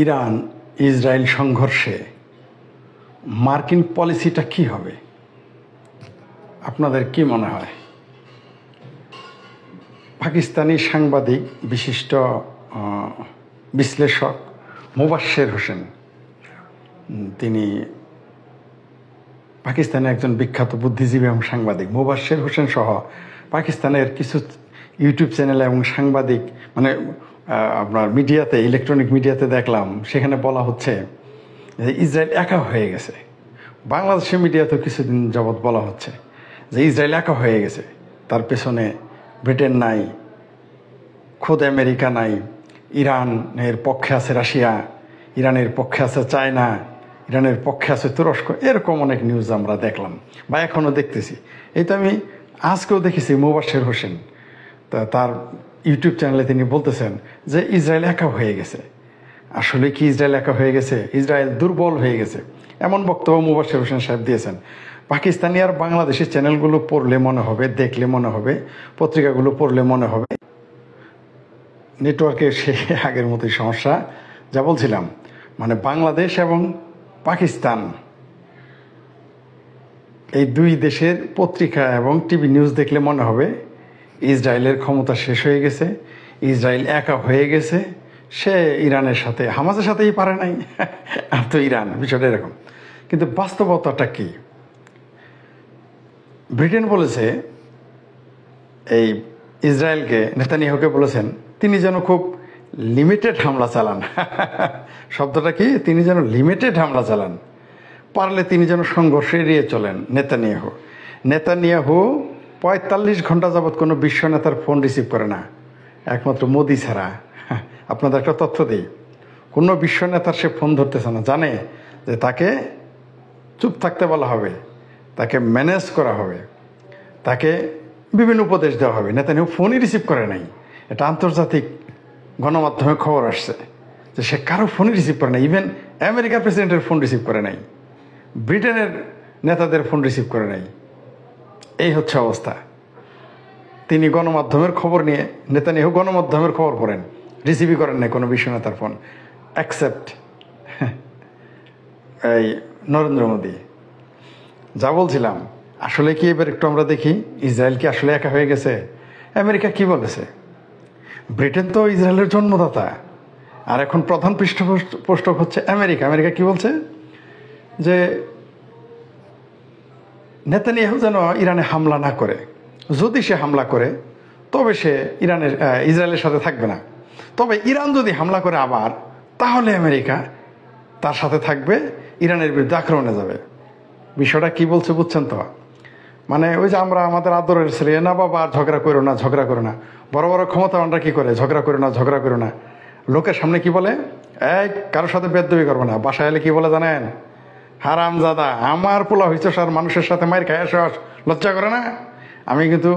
Iran Israel সংঘর্ষে মার্কিন পলিসিটা কি হবে আপনাদের কি মনে হয়? পাকিস্তানি সাংবাদিক বিশিষ্ট বিশ্লেষক মোবাশ্বের হোসেন, তিনি পাকিস্তানের একজন বিখ্যাত বুদ্ধিজীবী এবং সাংবাদিক। মোবাশ্বের হোসেন সহ পাকিস্তানের কিছু ইউটিউব চ্যানেল এবং সাংবাদিক মানে আপনার মিডিয়াতে, ইলেকট্রনিক মিডিয়াতে দেখলাম, সেখানে বলা হচ্ছে যে ইসরায়েল একা হয়ে গেছে। বাংলাদেশের মিডিয়াতেও কিছুদিন যাবৎ বলা হচ্ছে যে ইসরায়েল একা হয়ে গেছে, তার পেছনে ব্রিটেন নাই, খোদ আমেরিকা নাই, ইরানের পক্ষে আছে রাশিয়া, ইরানের পক্ষে আছে চায়না, ইরানের পক্ষে আছে তুরস্ক। এরকম অনেক নিউজ আমরা দেখলাম বা এখনও দেখতেছি। এই তো আমি আজকেও দেখেছি মোবাশ্বের হোসেন তার ইউটিউব চ্যানেলে তিনি বলতেছেন যে ইসরায়েল একা হয়ে গেছে। আসলে কি ইসরায়েল একা হয়ে গেছে? ইসরায়েল দুর্বল হয়ে গেছে, এমন বক্তব্য মোবাশ্বের হোসেন সাহেব দিয়েছেন। পাকিস্তানি আর বাংলাদেশের চ্যানেলগুলো পড়লে মনে হবে, দেখলে মনে হবে, পত্রিকাগুলো পড়লে মনে হবে নেটওয়ার্কের সে আগের মতোই সমস্যা। যা বলছিলাম, মানে বাংলাদেশ এবং পাকিস্তান এই দুই দেশের পত্রিকা এবং টিভি নিউজ দেখলে মনে হবে ইসরায়েলের ক্ষমতা শেষ হয়ে গেছে, ইসরায়েল একা হয়ে গেছে, সে ইরানের সাথে, হামাসের সাথেই পারে নাই, আর তো ইরান, বিষয়টা এরকম। কিন্তু বাস্তবতাটা কি? ব্রিটেন বলেছে, এই ইসরায়েলকে, নেতানিয়াহুকে বলেছেন তিনি যেন খুব লিমিটেড হামলা চালান। শব্দটা কি? তিনি যেন লিমিটেড হামলা চালান, পারলে তিনি যেন সংঘর্ষ এড়িয়ে চলেন। নেতানিয়াহু ৪৫ ঘন্টা যাবৎ কোনো বিশ্ব নেতার ফোন রিসিভ করে না, একমাত্র মোদি ছাড়া। আপনাদের একটা তথ্য দিই, কোনো বিশ্ব নেতার সে ফোন ধরতেছে না, জানে যে তাকে চুপ থাকতে বলা হবে, তাকে ম্যানেজ করা হবে, তাকে বিভিন্ন উপদেশ দেওয়া হবে। নেতানিয়াহু ফোনই রিসিভ করে নাই। এটা আন্তর্জাতিক গণমাধ্যমে খবর আসছে যে সে কারো ফোনই রিসিভ করে নাই। ইভেন আমেরিকার প্রেসিডেন্টের ফোন রিসিভ করে নাই, ব্রিটেনের নেতাদের ফোন রিসিভ করে নাই। এই হচ্ছে অবস্থা। তিনি গণমাধ্যমের খবর নিয়ে, নেতানিয়াহু গণমাধ্যমের খবর পড়েন, রিসিভই করেন নাই কোনো বিশ্ব নেতার ফোন, অ্যাকসেপ্ট এই নরেন্দ্র মোদী। যা বলছিলাম, আসলে কি এবার একটু আমরা দেখি ইসরায়েল কি আসলে একা হয়ে গেছে? আমেরিকা কি বলেছে? ব্রিটেন তো ইসরায়েলের জন্মদাতা, আর এখন প্রধান পৃষ্ঠপোষক হচ্ছে আমেরিকা। আমেরিকা কি বলছে? যে নেতানিয়াহু যেন ইরানে হামলা না করে, যদি সে হামলা করে তবে সে ইসরায়েলের সাথে থাকবে না, তবে ইরান যদি হামলা করে আবার, তাহলে আমেরিকা তার সাথে থাকবে, ইরানের বিরুদ্ধে আক্রমণে যাবে। বিষয়টা কি বলছে বুঝছেন তো? মানে ওই যে আমরা আমাদের আদরের ছেলে, না বাবা আর ঝগড়া করো না, ঝগড়া করো না। বড় বড় ক্ষমতাবানরা কি করে? ঝগড়া করো না, ঝগড়া করো না। লোকের সামনে কি বলে? এই কারোর সাথে বেদবি করবো না। বাসায় এলে কি বলে জানেন? হারামজাদা, আমার পোলা হইছ আর মানুষের সাথে মায়ের খায় আস, লজ্জা করে না? আমি কিন্তু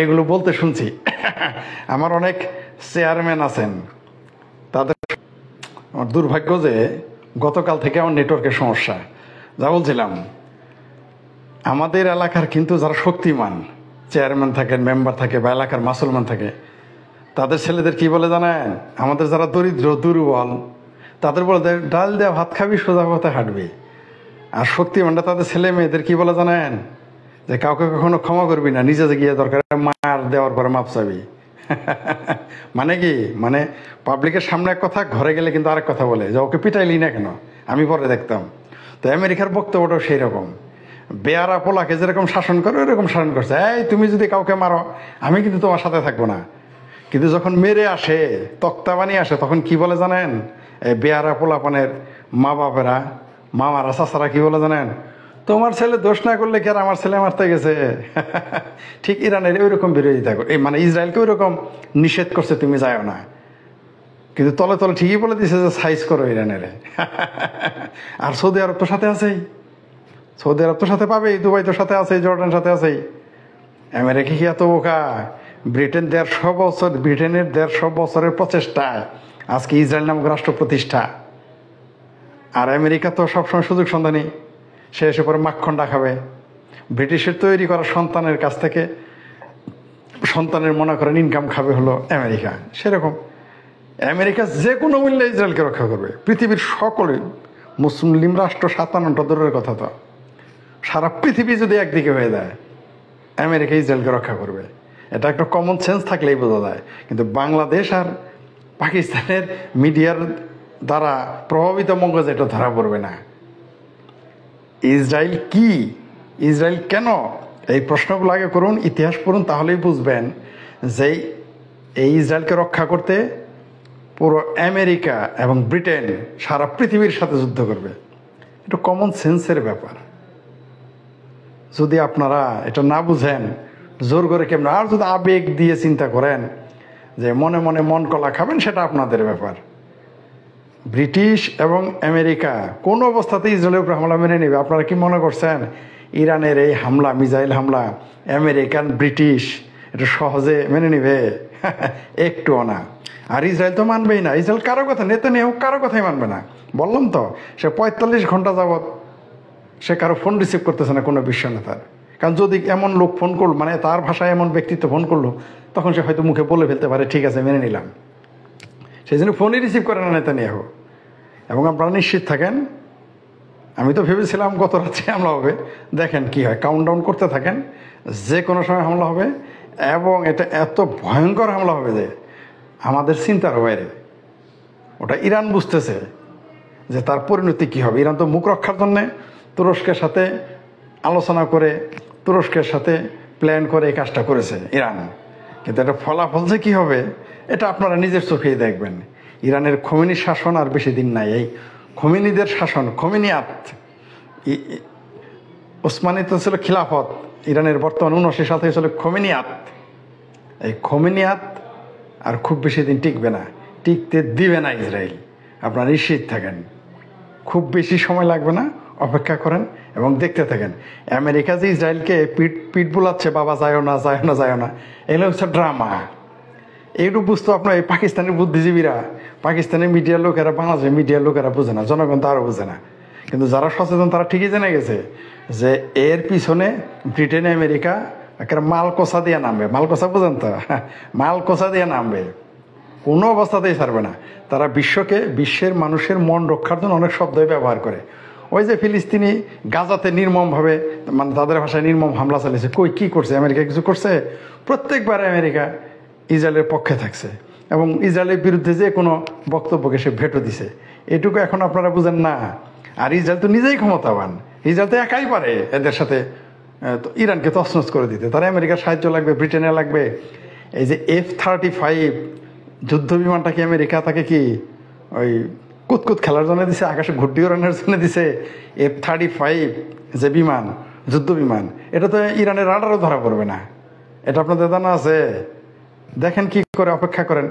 এগুলো বলতে শুনছি। আমার অনেক চেয়ারম্যান আছেন, তাদের আমার দুর্ভাগ্য যে গতকাল থেকে আমার নেটওয়ার্কের সমস্যা। যা বলছিলাম, আমাদের এলাকার কিন্তু যারা শক্তিমান চেয়ারম্যান থাকেন, মেম্বার থাকে বা এলাকার মুসলমান থাকে, তাদের ছেলেদের কি বলে জানেন? আমাদের যারা দরিদ্র দুর্বল তাদের বলে ডাল দেওয়া ভাত খাবি, সোজা পথে হাঁটবি। আর শক্তিমানরা তাদের ছেলে মেয়েদের কি বলে জানেন? যে কাউকে কখনো ক্ষমা করবি না, নিজে গিয়ে দরকার মার দেওয়ার পরে মাপ চাবি। মানে কি? মানে পাবলিকের সামনে এক কথা, ঘরে গেলে কিন্তু আরেক কথা বলে, যে ওকে পিটাইলি না কেন? আমি পরে দেখতাম। তো আমেরিকার বক্তব্যটাও সেই রকম, বেয়ারা পোলাকে যেরকম শাসন করে ওইরকম শাসন করছে। এই তুমি যদি কাউকে মারো, আমি কিন্তু তোমার সাথে থাকবো না। কিন্তু যখন মেরে আসে, তক্তা বানিয়ে আসে, তখন কি বলে জানেন? এই বেয়ারা পোলাপানের মা বাপেরা, মামারা, চাচারা কি বলে জানেন? তোমার ছেলে দোষ না করলে কি আর আমার ছেলে মারতে গেছে? ঠিক ইরানের ওইরকম বিরোধিতা করে, মানে ইসরায়েলকে ওইরকম নিষেধ করছে তুমি যাও না, কিন্তু তলে তলে ঠিকই বলে দিছে যে সাইজ করো ইরানের। আর সৌদি আরব তো সাথে আছেই, সৌদি আরব তো সাথে পাবেই, দুবাই তো সাথে আছেই, জর্ডান সাথে আছেই। আমেরিকা কি এত বোকা? ব্রিটেনের ১৫০ বছরের প্রচেষ্টায় আজকে ইসরায়েল নামক রাষ্ট্র প্রতিষ্ঠা। আর আমেরিকা তো সবসময় সুযোগ সন্ধানী, সে এসে পরে মাখনটা খাবে। ব্রিটিশের তৈরি করা সন্তানের কাছ থেকে সন্তানের মনে করেন ইনকাম খাবে হলো আমেরিকা। সেরকম আমেরিকা যে কোনো মূল্যে ইসরায়েলকে রক্ষা করবে। পৃথিবীর সকলে, মুসলিম রাষ্ট্র 57টা দূরের কথা, তো সারা পৃথিবী যদি একদিকে হয়ে যায়, আমেরিকা ইসরায়েলকে রক্ষা করবে। এটা একটা কমন সেন্স থাকলেই বোঝা যায়। কিন্তু বাংলাদেশ আর পাকিস্তানের মিডিয়ার দ্বারা প্রভাবিত মগজ এটা ধরা পড়বে না। ইসরায়েল কি, ইসরায়েল কেন, এই প্রশ্নগুলো আগে করুন, ইতিহাস পড়ুন, তাহলেই বুঝবেন যে এই ইসরায়েলকে রক্ষা করতে পুরো আমেরিকা এবং ব্রিটেন সারা পৃথিবীর সাথে যুদ্ধ করবে। এটা কমন সেন্সের ব্যাপার। যদি আপনারা এটা না বুঝেন, জোর করে কেমন, আর যদি আবেগ দিয়ে চিন্তা করেন যে মনে মনে মন কলা খাবেন, সেটা আপনাদের ব্যাপার। ব্রিটিশ এবং আমেরিকা কোনো অবস্থাতেই ইসরায়েলের উপর হামলা মেনে নেবে? আপনারা কি মনে করছেন ইরানের এই হামলা, মিসাইল হামলা, আমেরিকান ব্রিটিশ এটা সহজে মেনে নেবে? একটুও না। আর ইসরায়েল তো মানবেই না। ইসরায়েল কারো কথা, নেতানিয়াহু কারো কথাই মানবে না। বললাম তো, সে 45 ঘন্টা যাবৎ সে কারো ফোন রিসিভ করতেছে না কোনো বিশ্ব নেতার। কারণ যদি এমন লোক ফোন করলো, মানে তার ভাষায় এমন ব্যক্তিত্ব ফোন করলো, তখন সে হয়তো মুখে বলে ফেলতে পারে ঠিক আছে মেনে নিলাম। সেই জন্য ফোনই রিসিভ করে না নেতানিয়াহু। এবং আপনারা নিশ্চিত থাকেন, আমি তো ভেবেছিলাম গত রাত্রে হামলা হবে, দেখেন কি হয়, কাউন্টডাউন করতে থাকেন, যে কোনো সময় হামলা হবে। এবং এটা এত ভয়ঙ্কর হামলা হবে যে আমাদের চিন্তার বাইরে। ওটা ইরান বুঝতেছে যে তার পরিণতি কী হবে। ইরান তো মুখ রক্ষার জন্যে তুরস্কের সাথে আলোচনা করে, তুরস্কের সাথে প্ল্যান করে এই কাজটা করেছে ইরান। কিন্তু এটা ফলাফল যে কী হবে, এটা আপনারা নিজের চোখেই দেখবেন। ইরানের খোমেনি শাসন আর বেশি দিন নাই। এই খোমেনিদের শাসন, খোমেনিয়াত, ওসমানীতে ছিল খিলাফত, ইরানের বর্তমান 79 সাল থেকে ছিল খোমেনিয়াত। এই খোমেনিয়াত আর খুব বেশি দিন টিকবে না, টিকতে দিবে না ইসরায়েল। আপনারা নিশ্চিত থাকেন, খুব বেশি সময় লাগবে না, অপেক্ষা করেন এবং দেখতে থাকেন। আমেরিকা যে ইসরায়েলকে পিঠ বুলাচ্ছে, বাবা যায়ও না, যায়ও না, যায়ও না, এগুলো হচ্ছে ড্রামা। এইটুকু বুঝতো আপনার এই পাকিস্তানের বুদ্ধিজীবীরা, পাকিস্তানের মিডিয়ার লোকেরা, বাংলাদেশের মিডিয়ার লোকেরা বোঝে না, জনগণ তো আরও বোঝে না। কিন্তু যারা সচেতন তারা ঠিকই জেনে গেছে যে এর পিছনে ব্রিটেন, আমেরিকা একটা মাল কষা দিয়ে নামবে। মাল কষা বোঝেন তো, মাল কষা দিয়ে নামবে, কোনো অবস্থাতেই ছাড়বে না। তারা বিশ্বের মানুষের মন রক্ষার জন্য অনেক শব্দই ব্যবহার করে। ওই যে ফিলিস্তিনি গাজাতে নির্মমভাবে, মানে তাদের ভাষায় নির্মম হামলা চালিয়েছে, কই কী করছে আমেরিকা? কিছু করছে? প্রত্যেকবারে আমেরিকা ইসরায়েলের পক্ষে থাকছে এবং ইসরায়েলের বিরুদ্ধে যে কোনো বক্তব্যকে সে ভেটো দিছে। এটুকু এখন আপনারা বুঝেন না। আর ইসরায়েল তো নিজেই ক্ষমতাবান, ইসরায়েল তো একাই পারে এদের সাথে ইরানকে তছনছ করে দিতে। তারা আমেরিকার সাহায্য লাগবে, ব্রিটেনের লাগবে। এই যে F-35 যুদ্ধ বিমানটা কি আমেরিকা তাকে কি ওই কুতকুত খেলার জন্য দিছে, আকাশে ঘুরটি ওড়ানোর জন্য দিছে? F-35 যে বিমান, যুদ্ধ বিমান, এটা তো ইরানের রাডারও ধরা পড়বে না। এটা আপনাদের জানা আছে? দেখেন কি করে, অপেক্ষা করেন।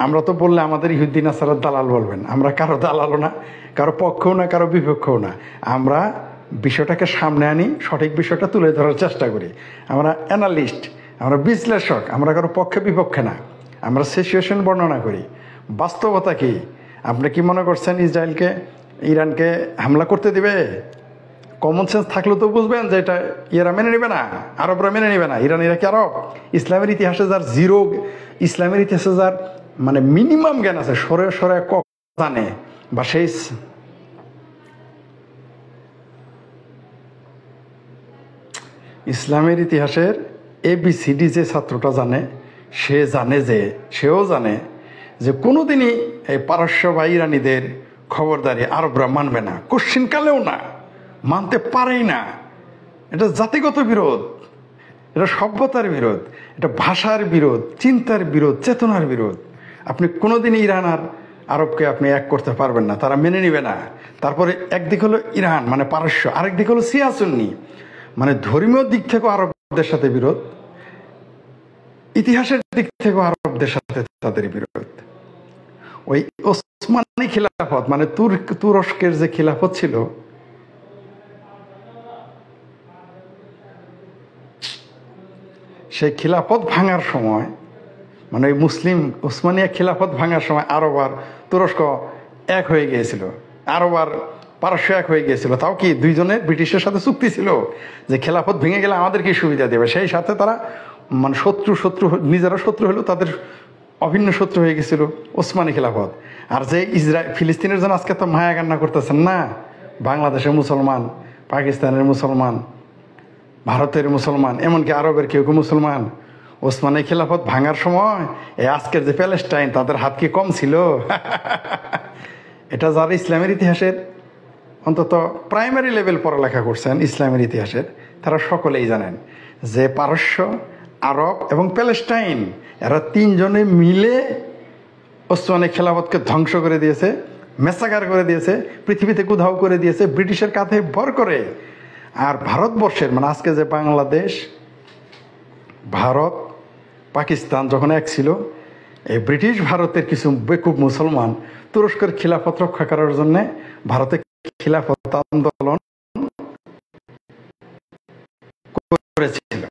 আমরা তো বললে আমাদের ইহুদ্দি নাসারার দালাল বলবেন। আমরা কারো দালালও না, কারো পক্ষও না, কারো বিপক্ষও না। আমরা বিষয়টাকে সামনে আনি, সঠিক বিষয়টা তুলে ধরার চেষ্টা করি। আমরা অ্যানালিস্ট, আমরা বিশ্লেষক, আমরা কারো পক্ষে বিপক্ষে না। আমরা সিচুয়েশন বর্ণনা করি। বাস্তবতা কি? আপনি কি মনে করছেন ইরানকে হামলা করতে দিবে? কমন সেন্স থাকলেও তো বুঝবেন যে এটা ইরা মেনে নেবে না, আরবরা মেনে নেবে না। ইরা কি আরব? ইসলামের ইতিহাসে যার ইসলামের ইতিহাসে যার মানে মিনিমাম জ্ঞান আছে, সরে সরে জানে, বা সেই ইসলামের ইতিহাসের ABCD যে ছাত্রটা জানে, সেও জানে যে কোনোদিনই এই পারস্য বা ইরানিদের খবরদারি আরবরা মানবে না, কোশ্চিনকালেও না, মানতে পারেই না। এটা জাতিগত বিরোধ, এটা সভ্যতার বিরোধ, এটা ভাষার বিরোধ, চিন্তার বিরোধ, চেতনার বিরোধ। আপনি কোনোদিনই ইরান আর আরবকে আপনি এক করতে পারবেন না, তারা মেনে নিবে না। তারপরে একদিক হলো ইরান মানে পারস্য, আরেক দিক হলো শিয়া সুন্নি, মানে ধর্মীয় দিক থেকেও আরবদের সাথে বিরোধ, ইতিহাসের দিক থেকেও আরবদের সাথে তাদের বিরোধ। ওই ওসমানী খিলাফত মানে তুরস্কের যে খিলাফত ছিল, সেই খিলাফত ভাঙার সময়, মানে ওই মুসলিম ওসমানিয়া খিলাফত ভাঙার সময় আরব আর তুরস্ক এক হয়ে গিয়েছিল, আরব আর পারস্য এক হয়ে গিয়েছিল। তাও কি দুইজনের ব্রিটিশের সাথে চুক্তি ছিল যে খেলাফত ভেঙে গেলে আমাদের কি সুবিধা দেবে। সেই সাথে তারা মানে শত্রু নিজেরা শত্রু হলেও তাদের অভিন্ন শত্রু হয়ে গেছিল ওসমানী খিলাফত। আর যে ফিলিস্তিনের জন্য আজকে তো মায়া কান্না করতেছেন না, বাংলাদেশের মুসলমান, পাকিস্তানের মুসলমান, ভারতের মুসলমান, এমনকি আরবের কেউ কেউ মুসলমান, ওসমানী খিলাফত ভাঙার সময় এই আজকের যে প্যালেস্টাইন তাদের হাত কি কম ছিল? এটা যারা ইসলামের ইতিহাসের অন্তত প্রাইমারি লেভেল পড়ালেখা করছেন ইসলামের ইতিহাসের, তারা সকলেই জানেন যে পারস্য, আরব এবং প্যালেস্টাইন এরা তিনজনে মিলে ওসমানী খেলাফতকে ধ্বংস করে দিয়েছে, মেসাকার করে দিয়েছে, পৃথিবীতে উধাও করে দিয়েছে ব্রিটিশের কাঁধে ভর করে। আর ভারতবর্ষের মানে আজকে যে বাংলাদেশ, ভারত, পাকিস্তান যখন এক ছিল, এই ব্রিটিশ ভারতের কিছু বেকুব মুসলমান তুরস্কের খিলাফত রক্ষা করার জন্য ভারতে খিলাফত আন্দোলন করেছিল।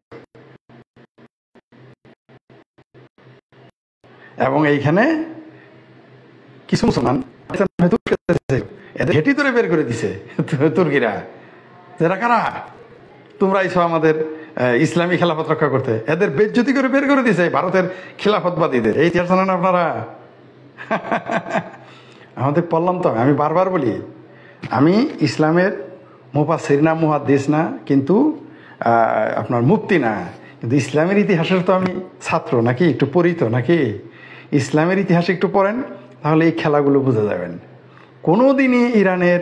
এবং এইখানে কিছু মুসলমান এদের ঘেটি ধরে বের করে দিছে তুর্কিরা, যারা কারা তোমরা আইছো আমাদের ইসলামী খেলাফত রক্ষা করতে, এদের বেজ্জতি করে বের করে দিছে ভারতের খিলাফতবাদীদের। এই ইতিহাস জানেন আপনারা? আমাদের পড়লাম তো, আমি বারবার বলি আমি ইসলামের মুফাসসির না, মুহাদ্দিস না, কিন্তু আপনার মুফতি না, কিন্তু ইসলামের ইতিহাসের তো আমি ছাত্র নাকি, একটু পড়িত নাকি। ইসলামের ইতিহাস একটু পড়েন তাহলে এই খেলাগুলো বুঝে যাবেন। কোনোদিনই ইরানের